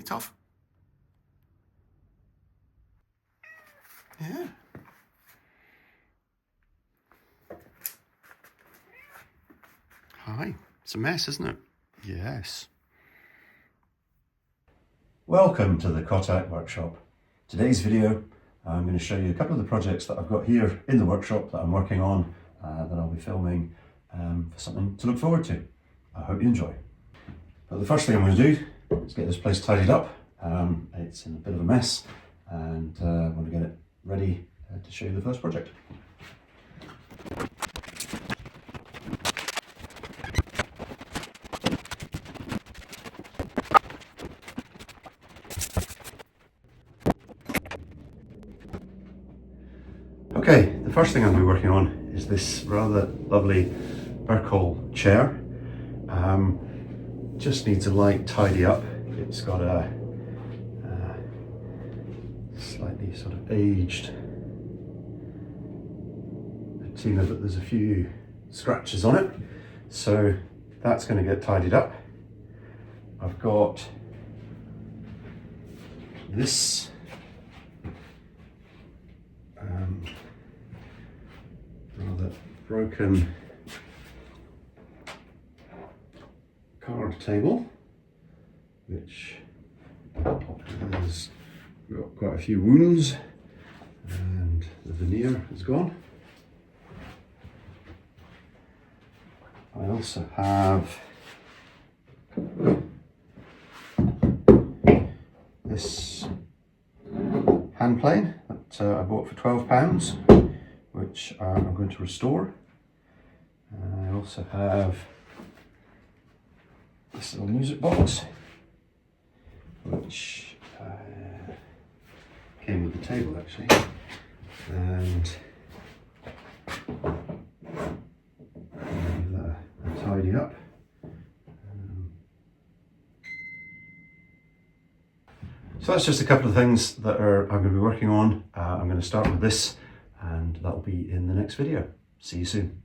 Hey, Toff. Yeah. Hi. It's a mess, isn't it? Yes. Welcome to the Cottack Workshop. Today's video, I'm going to show you a couple of the projects that I've got here in the workshop that I'm working on, that I'll be filming for something to look forward to. I hope you enjoy. But the first thing I'm going to do is get this place tidied up. It's in a bit of a mess, and I want to get it ready to show you the first project. Okay, the first thing I'm going to be working on is this rather lovely Burkle chair. Just needs a light tidy up. It's got a slightly sort of aged patina, but there's a few scratches on it, so that's going to get tidied up. I've got this rather broken card table, which has got quite a few wounds and the veneer is gone. I also have this hand plane that I bought for £12, which I'm going to restore. I also have this little music box, which came with the table actually, and leave that tidy up. So that's just a couple of things that I'm going to be working on. I'm going to start with this, and that will be in the next video. See you soon.